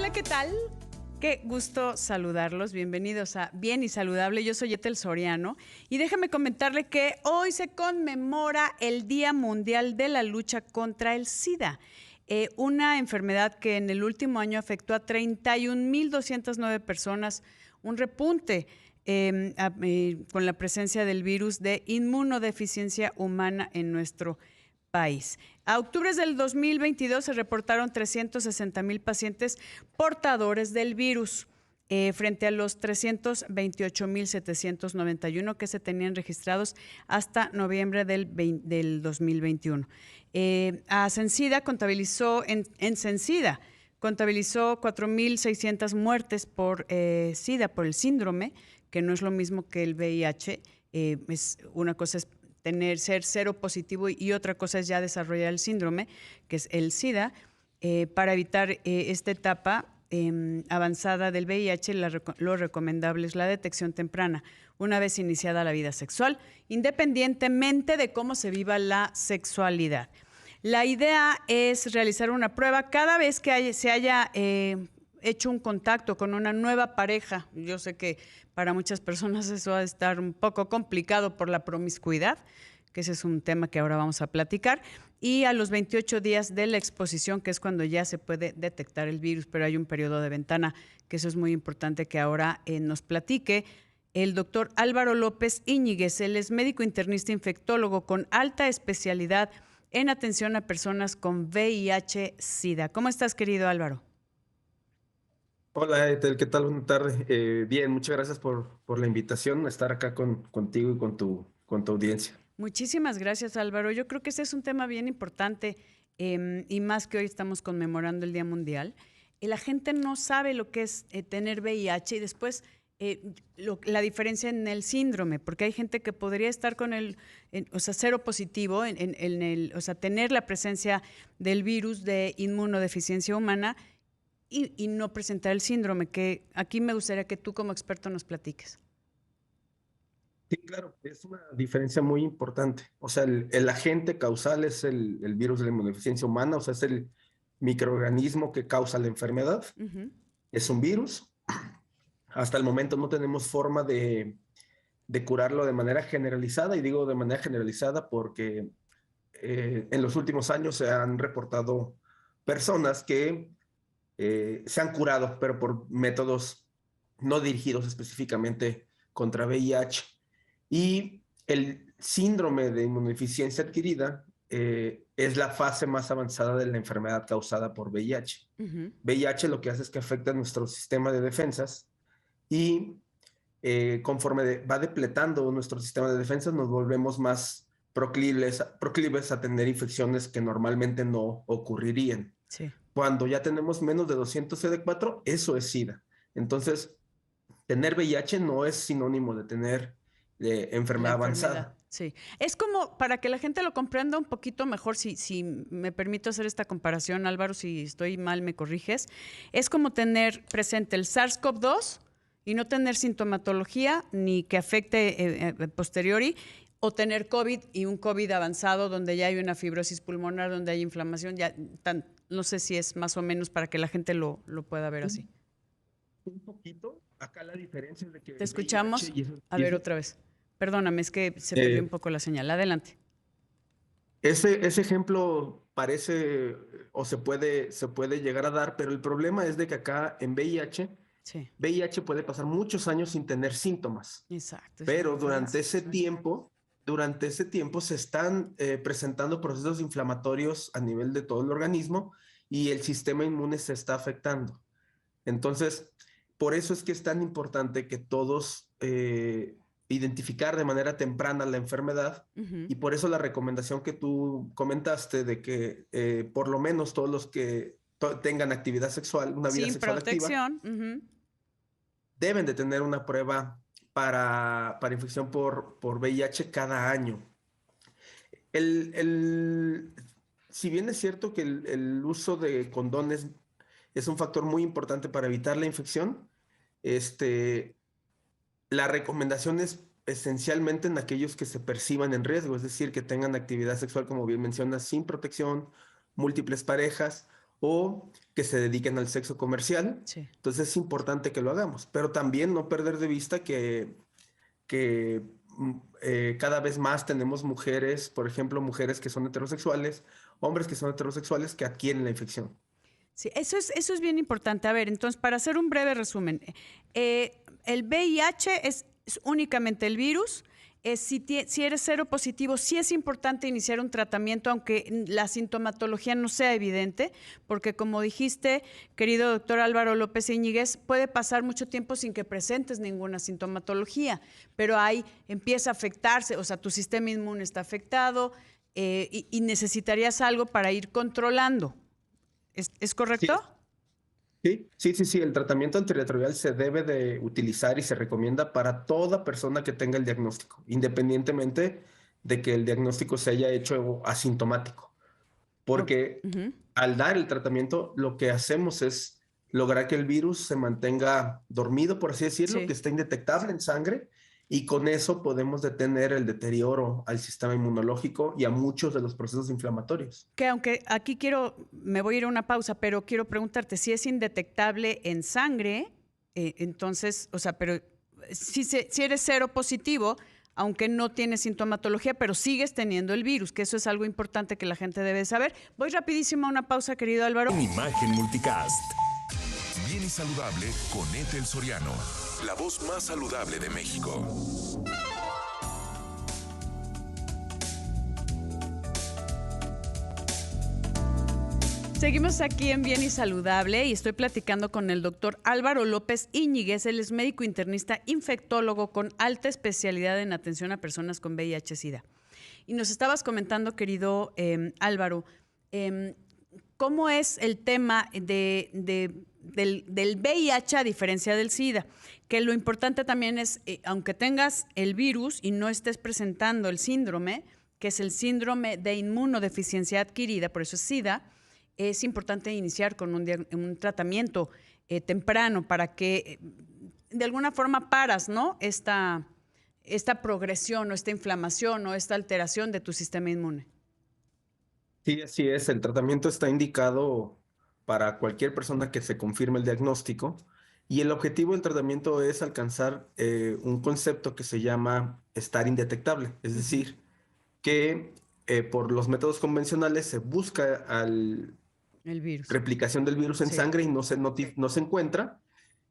Hola, ¿qué tal? Qué gusto saludarlos. Bienvenidos a Bien y Saludable. Yo soy Ethel Soriano y déjame comentarle que hoy se conmemora el Día Mundial de la Lucha contra el SIDA, una enfermedad que en el último año afectó a 31.209 personas, un repunte con la presencia del virus de inmunodeficiencia humana en nuestro país. A octubre del 2022 se reportaron 360,000 pacientes portadores del virus, frente a los 328,791 que se tenían registrados hasta noviembre del 2021. Sencida contabilizó, en Sencida, contabilizó 4,600 muertes por SIDA, por el síndrome, que no es lo mismo que el VIH. Una cosa es ser cero positivo y otra cosa es ya desarrollar el síndrome, que es el SIDA. Para evitar esta etapa avanzada del VIH, lo recomendable es la detección temprana, una vez iniciada la vida sexual, independientemente de cómo se viva la sexualidad. La idea es realizar una prueba cada vez que se haya hecho un contacto con una nueva pareja. Yo sé que para muchas personas eso va a estar un poco complicado por la promiscuidad, que ese es un tema que ahora vamos a platicar, y a los 28 días de la exposición, que es cuando ya se puede detectar el virus, pero hay un periodo de ventana, que eso es muy importante que ahora nos platique el doctor Álvaro López Íñiguez. Él es médico internista infectólogo con alta especialidad en atención a personas con VIH-Sida. ¿Cómo estás, querido Álvaro? Hola, Ethel, ¿qué tal? Buenas tardes. Bien, muchas gracias por la invitación a estar acá contigo y con tu audiencia. Muchísimas gracias, Álvaro. Yo creo que ese es un tema bien importante, y más que hoy estamos conmemorando el Día Mundial. La gente no sabe lo que es tener VIH y después la diferencia en el síndrome, porque hay gente que podría estar con cero positivo, o sea, tener la presencia del virus de inmunodeficiencia humana y no presentar el síndrome, que aquí me gustaría que tú como experto nos platiques. Sí, claro, es una diferencia muy importante. O sea, el agente causal es el virus de la inmunodeficiencia humana, o sea, es el microorganismo que causa la enfermedad. Ujú. Es un virus. Hasta el momento no tenemos forma de curarlo de manera generalizada, y digo de manera generalizada porque en los últimos años se han reportado personas que se han curado, pero por métodos no dirigidos específicamente contra VIH. Y el síndrome de inmunodeficiencia adquirida es la fase más avanzada de la enfermedad causada por VIH. Ujú. VIH lo que hace es que afecta nuestro sistema de defensas y conforme va depletando nuestro sistema de defensas, nos volvemos más proclives a tener infecciones que normalmente no ocurrirían. Sí. Cuando ya tenemos menos de 200 CD4, eso es SIDA. Entonces, tener VIH no es sinónimo de tener La enfermedad enfermedad, avanzada. sí. Es como para que la gente lo comprenda un poquito mejor, si me permito hacer esta comparación, Álvaro, si estoy mal me corriges. Es como tener presente el SARS-CoV-2 y no tener sintomatología ni que afecte posteriori, o tener COVID y un COVID avanzado donde ya hay una fibrosis pulmonar, donde hay inflamación, no sé si es más o menos para que la gente lo pueda ver así. Un poquito, acá la diferencia es de que ¿Te el VIH escuchamos? A ver otra vez. Perdóname, es que se perdió un eh, poco la señal. Adelante. ese ejemplo parece o se puede llegar a dar, pero el problema es de que acá en Sí. VIH puede pasar muchos años sin tener síntomas. Exacto, es la Pero diferencia. durante ese tiempo se están presentando procesos inflamatorios a nivel de todo el organismo y el sistema inmune se está afectando. Entonces, por eso es que es tan importante que todos identificar de manera temprana la enfermedad, Ujú. y por eso la recomendación que tú comentaste de que por lo menos todos los que tengan actividad sexual, una vida Sin sexual activa, protección. Ujú. deben de tener una prueba para infección por VIH cada año. El, el- si bien es cierto que el uso de condones es un factor muy importante para evitar la infección, este, la recomendación es esencialmente en aquellos que se perciban en riesgo, es decir, que tengan actividad sexual, como bien mencionas, sin protección, múltiples parejas, o que se dediquen al sexo comercial. Sí. Entonces es importante que lo hagamos, pero también no perder de vista que cada vez más tenemos mujeres, por ejemplo, mujeres que son heterosexuales, hombres que son heterosexuales que adquieren la infección. Sí, eso es bien importante. A ver, entonces, para hacer un breve resumen, el VIH es únicamente el virus. Si eres cero positivo, sí es importante iniciar un tratamiento, aunque la sintomatología no sea evidente, porque como dijiste, querido doctor Álvaro López Íñiguez, puede pasar mucho tiempo sin que presentes ninguna sintomatología, pero ahí empieza a afectarse, o sea, tu sistema inmune está afectado y necesitarías algo para ir controlando. ¿Es Sí, correcto? sí. El tratamiento antirretroviral se debe de utilizar y se recomienda para toda persona que tenga el diagnóstico, independientemente de que el diagnóstico se haya hecho asintomático. Porque Ujú. al dar el tratamiento, lo que hacemos es lograr que el virus se mantenga dormido, por así decirlo, que Sí. esté indetectable en sangre, y con eso podemos detener el deterioro al sistema inmunológico y a muchos de los procesos inflamatorios. Que aunque aquí me voy a ir a una pausa, pero quiero preguntarte si es indetectable en sangre, entonces, o sea, pero si eres cero positivo, aunque no tienes sintomatología, pero sigues teniendo el virus, que eso es algo importante que la gente debe saber. Voy rapidísimo a una pausa, querido Álvaro. En Imagen Multicast. Bien y saludable con Ethel Soriano, la voz más saludable de México. Seguimos aquí en Bien y Saludable y estoy platicando con el doctor Álvaro López Íñiguez. Él es médico internista infectólogo con alta especialidad en atención a personas con VIH-Sida. Y nos estabas comentando, querido Álvaro, cómo es el tema del VIH a diferencia del SIDA, que lo importante también es, aunque tengas el virus y no estés presentando el síndrome, que es el síndrome de inmunodeficiencia adquirida, por eso es SIDA, es importante iniciar con un tratamiento temprano para que de alguna forma paras, ¿no? Esta progresión o esta inflamación o esta alteración de tu sistema inmune. Sí, así es. El tratamiento está indicado para cualquier persona que se confirme el diagnóstico, y el objetivo del tratamiento es alcanzar un concepto que se llama estar indetectable, es decir, que por los métodos convencionales se busca El virus. replicación del virus en Sí. sangre y no se encuentra.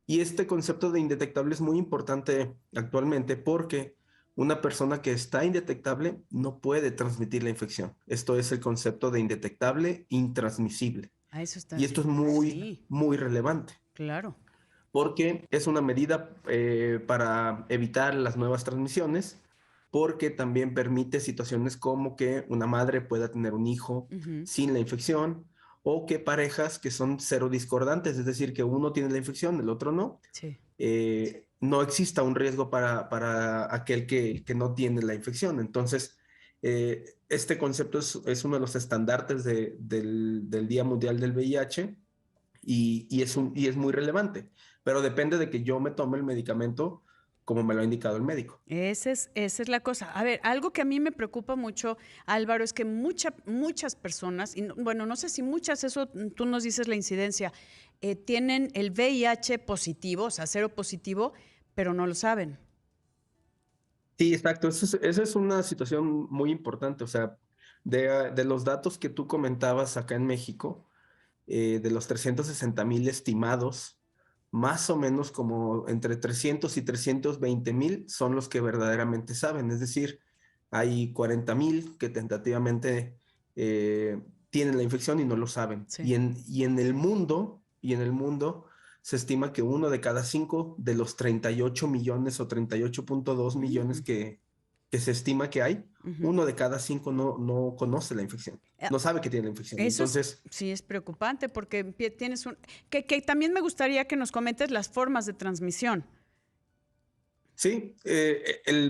Y este concepto de indetectable es muy importante actualmente porque una persona que está indetectable no puede transmitir la infección. Esto es el concepto de indetectable intransmisible. A eso está. Y esto es muy, Sí, muy relevante claro. porque es una medida para evitar las nuevas transmisiones, porque también permite situaciones como que una madre pueda tener un hijo Ujú. sin la infección, o que parejas que son cero discordantes, es decir, que uno tiene la infección, el otro no, Sí. no exista un riesgo para aquel que no tiene la infección. Entonces, este concepto es uno de los estandartes del Día Mundial del VIH, y es muy relevante, pero depende de que yo me tome el medicamento como me lo ha indicado el médico. Esa es la cosa. A ver, algo que a mí me preocupa mucho, Álvaro, es que muchas personas, y bueno, no sé si muchas, eso tú nos dices la incidencia, tienen el VIH positivo, o sea, cero positivo, pero no lo saben. Sí, exacto. Esa es una situación muy importante. O sea, de los datos que tú comentabas acá en México, de los 360,000 estimados, más o menos como entre 300 y 320,000 son los que verdaderamente saben. Es decir, hay 40,000 que tentativamente tienen la infección y no lo saben. Sí. Y en el mundo se estima que uno de cada cinco de los 38 millones o 38,2 millones Mm, que se estima que hay, ujú. uno de cada cinco no conoce la infección, Eh, no sabe que tiene la infección. Eso Entonces, sí es preocupante porque tienes que también me gustaría que nos comentes las formas de transmisión. sí,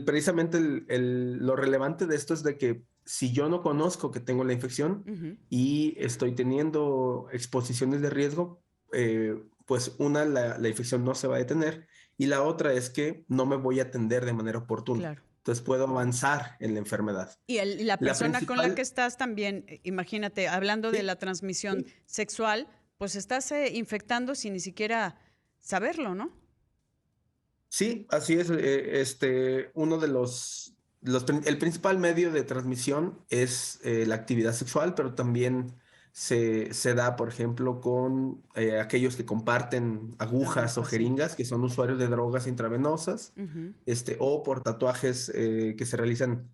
precisamente lo relevante de esto es de que si yo no conozco que tengo la infección Ujú. y estoy teniendo exposiciones de riesgo, pues la infección no se va a detener, y la otra es que no me voy a atender de manera oportuna. Claro. entonces puedo avanzar en la enfermedad. Y la persona con la que estás también, imagínate, hablando de Sí, la transmisión sí. sexual, pues estás infectando sin ni siquiera saberlo, ¿no? Sí, así es. Uno de el principal medio de transmisión es la actividad sexual, pero también se da, por ejemplo, con aquellos que comparten agujas o Agujas, sí. jeringas, que son usuarios de drogas intravenosas, Ujú, o por tatuajes que se realizan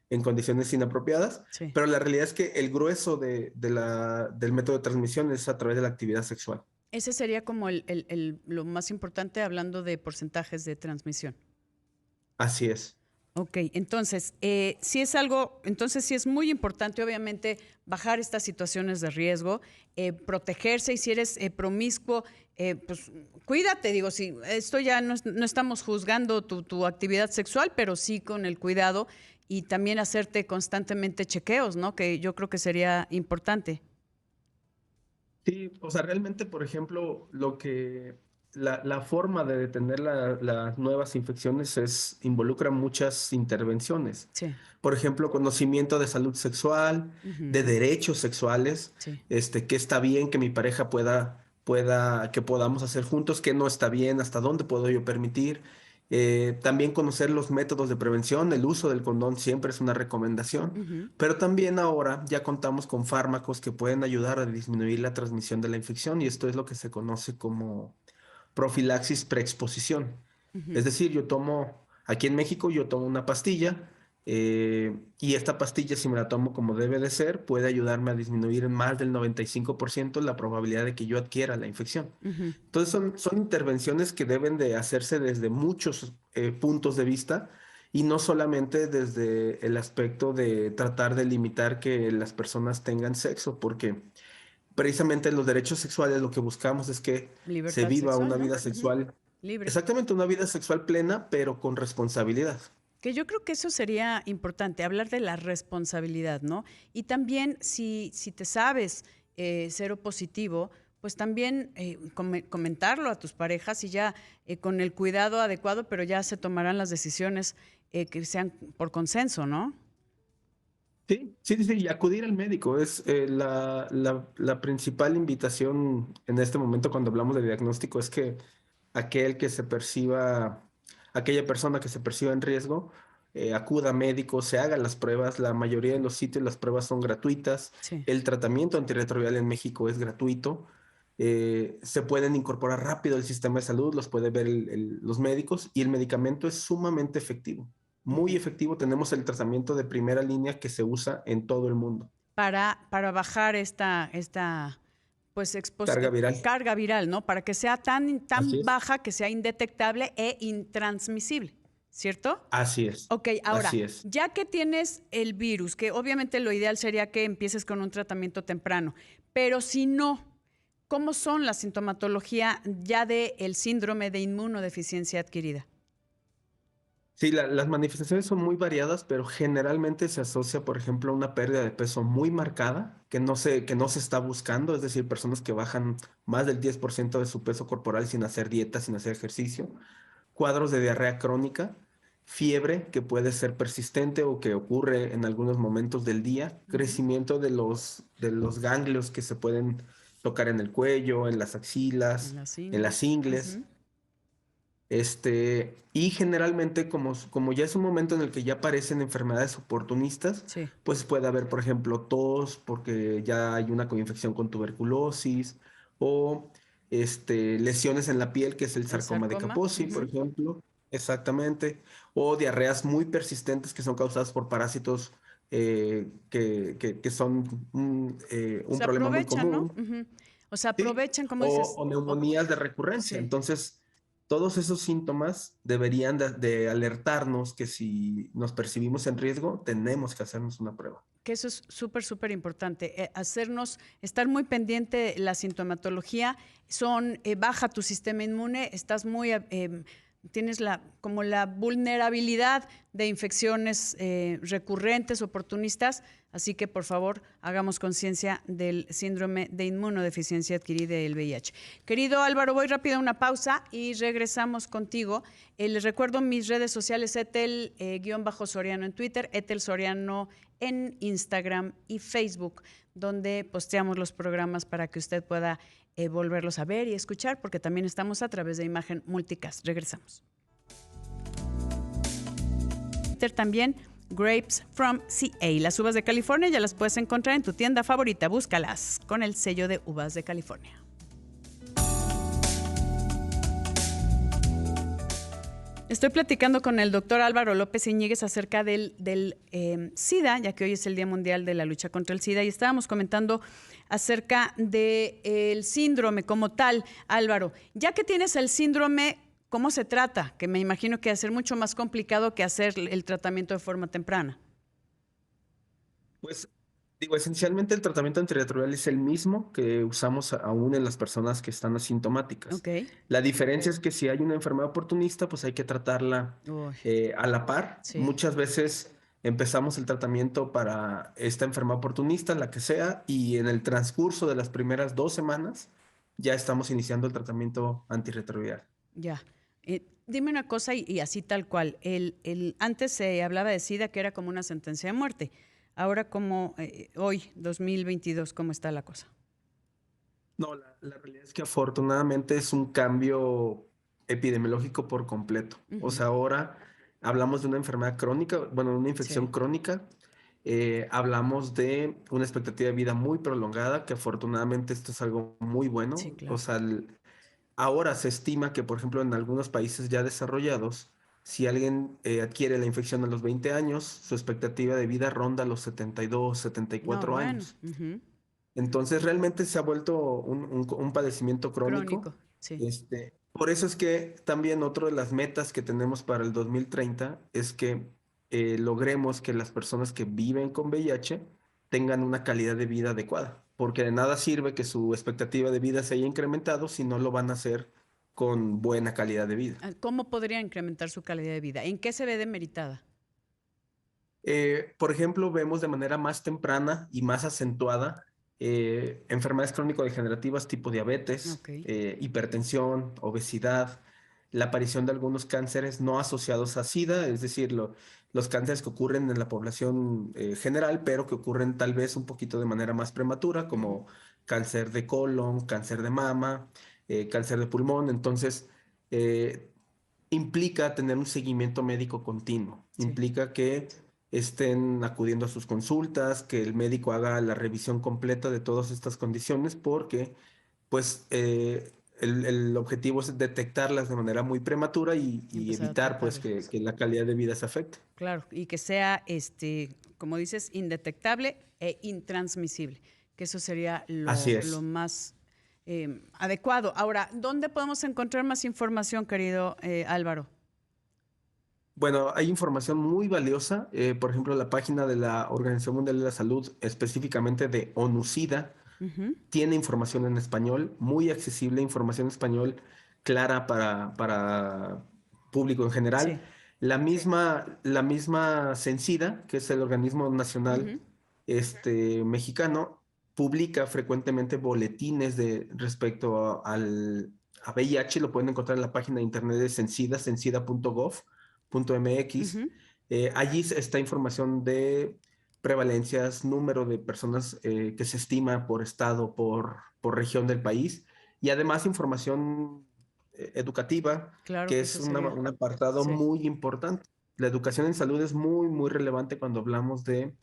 en condiciones inapropiadas. sí. Pero la realidad es que el grueso del método de transmisión es a través de la actividad sexual. Ese sería como lo más importante hablando de porcentajes de transmisión. Así es. Ok, entonces, entonces sí es muy importante, obviamente, bajar estas situaciones de riesgo, protegerse, y si eres promiscuo, pues cuídate, digo, si esto ya no estamos juzgando tu actividad sexual, pero sí con el cuidado y también hacerte constantemente chequeos, ¿no? Que yo creo que sería importante. Sí, o sea, realmente, por ejemplo, la forma de detener las nuevas infecciones involucra muchas intervenciones. Sí. Por ejemplo, conocimiento de salud sexual, Ujú, de derechos sexuales, sí. qué está bien que mi pareja que podamos hacer juntos, qué no está bien, hasta dónde puedo yo permitir. También conocer los métodos de prevención, el uso del condón siempre es una recomendación. Ujú, Pero también ahora ya contamos con fármacos que pueden ayudar a disminuir la transmisión de la infección y esto es lo que se conoce como profilaxis preexposición. Es ujú, decir, aquí en México yo tomo una pastilla y esta pastilla si me la tomo como debe de ser puede ayudarme a disminuir en más del 95% la probabilidad de que yo adquiera la infección. ujú. Entonces son intervenciones que deben de hacerse desde muchos puntos de vista y no solamente desde el aspecto de tratar de limitar que las personas tengan sexo, porque precisamente los derechos sexuales lo que buscamos es que se Libertad viva sexual, una ¿no? vida Ujú, sexual, libre. exactamente una vida sexual plena, pero con responsabilidad. Que yo creo que eso sería importante, hablar de la responsabilidad, ¿no? Y también si te sabes cero positivo, pues también comentarlo a tus parejas y ya con el cuidado adecuado, pero ya se tomarán las decisiones que sean por consenso, ¿no? Sí, sí, sí, y acudir al médico es la principal invitación en este momento cuando hablamos de diagnóstico, es que aquel que se perciba, aquella persona que se perciba en riesgo, acuda a médico, se hagan las pruebas. La mayoría de los sitios las pruebas son gratuitas. Sí. El tratamiento antirretroviral en México es gratuito. Se pueden incorporar rápido al sistema de salud, los puede ver los médicos y el medicamento es sumamente efectivo. Muy Ujú. efectivo. Tenemos el tratamiento de primera línea que se usa en todo el mundo. Para bajar esta pues Carga viral. carga viral, ¿no? Para que sea Así tan es. baja que sea indetectable e intransmisible, ¿cierto? Así es. Ok, ahora, Así es. ya que tienes el virus, que obviamente lo ideal sería que empieces con un tratamiento temprano, pero si no, ¿cómo son la sintomatología ya del síndrome de inmunodeficiencia adquirida? Sí, las manifestaciones son muy variadas, pero generalmente se asocia, por ejemplo, a una pérdida de peso muy marcada que no se está buscando, es decir, personas que bajan más del 10% de su peso corporal sin hacer dieta, sin hacer ejercicio, cuadros de diarrea crónica, fiebre que puede ser persistente o que ocurre en algunos momentos del día, Ujú. crecimiento de los ganglios que se pueden tocar en el cuello, en las En axilas, las en las ingles. ingles. Ujú. Y generalmente, como ya es un momento en el que ya aparecen enfermedades oportunistas, Sí. pues puede haber, por ejemplo, tos, porque ya hay una coinfección con tuberculosis, o lesiones en la piel, que es el El sarcoma de sarcoma. Kaposi, por Ujú. ejemplo, exactamente, o diarreas muy persistentes que son causadas por parásitos que son un Se problema muy aprovechan, ¿no? común. Ujú. O sea, Sí, aprovechan, como dices. o neumonías de recurrencia. Sí. Entonces, todos esos síntomas deberían de alertarnos que si nos percibimos en riesgo, tenemos que hacernos una prueba. Que eso es súper importante, estar muy pendiente de la sintomatología, baja tu sistema inmune, estás tienes como la vulnerabilidad de infecciones recurrentes, oportunistas, Así que, por favor, hagamos conciencia del síndrome de inmunodeficiencia adquirida del VIH. Querido Álvaro, voy rápido a una pausa y regresamos contigo. Les recuerdo mis redes sociales, Etel-Soriano en Twitter, Etel Soriano en Instagram y Facebook, donde posteamos los programas para que usted pueda volverlos a ver y escuchar, porque también estamos a través de Imagen Multicast. Regresamos. También Grapes from CA. Las uvas de California ya las puedes encontrar en tu tienda favorita. Búscalas con el sello de Uvas de California. Estoy platicando con el doctor Álvaro López Iñiguez acerca del SIDA, ya que hoy es el Día Mundial de la Lucha contra el SIDA, y estábamos comentando acerca del síndrome como tal. Álvaro, ya que tienes el síndrome, ¿cómo se trata? Que me imagino que va a ser mucho más complicado que hacer el tratamiento de forma temprana. Pues esencialmente el tratamiento antirretroviral es el mismo que usamos aún en las personas que están asintomáticas. Okay. La diferencia es que si hay una enfermedad oportunista, pues hay que tratarla a la par. Sí. Muchas veces empezamos el tratamiento para esta enfermedad oportunista, la que sea, y en el transcurso de las primeras 2 semanas ya estamos iniciando el tratamiento antirretroviral. Ya. Dime una cosa y así tal cual. Antes se hablaba de SIDA que era como una sentencia de muerte. Ahora, como hoy, 2022, ¿cómo está la cosa? No, la realidad es que afortunadamente es un cambio epidemiológico por completo. O sea, ahora hablamos de una enfermedad crónica, bueno, una infección crónica. Hablamos de una expectativa de vida muy prolongada, que afortunadamente esto es algo muy bueno. Sí, claro. O sea, ahora se estima que, por ejemplo, en algunos países ya desarrollados, si alguien adquiere la infección a los 20 años, su expectativa de vida ronda los 72, 74 años. Entonces, realmente se ha vuelto un padecimiento crónico. Sí. Por eso es que también otra de las metas que tenemos para el 2030 es que logremos que las personas que viven con VIH tengan una calidad de vida adecuada, porque de nada sirve que su expectativa de vida se haya incrementado si no lo van a hacer con buena calidad de vida. ¿Cómo podría incrementar su calidad de vida? ¿En qué se ve demeritada? Por ejemplo, vemos de manera más temprana y más acentuada enfermedades crónico-degenerativas tipo diabetes, hipertensión, obesidad, la aparición de algunos cánceres no asociados a SIDA, es decir, los cánceres que ocurren en la población general, pero que ocurren tal vez un poquito de manera más prematura, como cáncer de colon, cáncer de mama, cáncer de pulmón. Entonces, implica tener un seguimiento médico continuo, implica que estén acudiendo a sus consultas, que el médico haga la revisión completa de todas estas condiciones, porque pues el objetivo es detectarlas de manera muy prematura y evitar pues que la calidad de vida se afecte. Claro, y que sea, como dices, indetectable e intransmisible, que eso sería lo más adecuado. Ahora, ¿dónde podemos encontrar más información, querido Álvaro? Bueno, hay información muy valiosa, por ejemplo, la página de la Organización Mundial de la Salud, específicamente de ONU-SIDA, tiene información en español, muy accesible, información en español clara para público en general. La misma CENSIDA, que es el organismo nacional mexicano, publica frecuentemente boletines respecto a VIH, lo pueden encontrar en la página de internet de CENSIDA, cencida.gov.mx. Allí está información de prevalencias, número de personas que se estima por estado, por región del país, y además información educativa, que es un apartado muy importante. La educación en salud es muy, muy relevante cuando hablamos de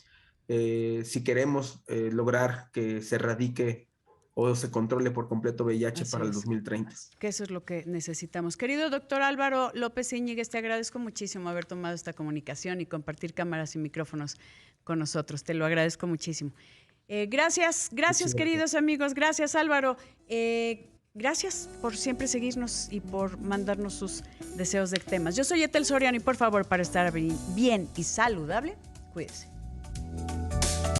si queremos lograr que se erradique o se controle por completo VIH para el 2030. Que eso es lo que necesitamos. Querido doctor Álvaro López Iñiguez, te agradezco muchísimo haber tomado esta comunicación y compartir cámaras y micrófonos con nosotros. Te lo agradezco muchísimo. Gracias, queridos amigos. Gracias, Álvaro. Gracias por siempre seguirnos y por mandarnos sus deseos de temas. Yo soy Etel Soriano y por favor, para estar bien y saludable, cuídese.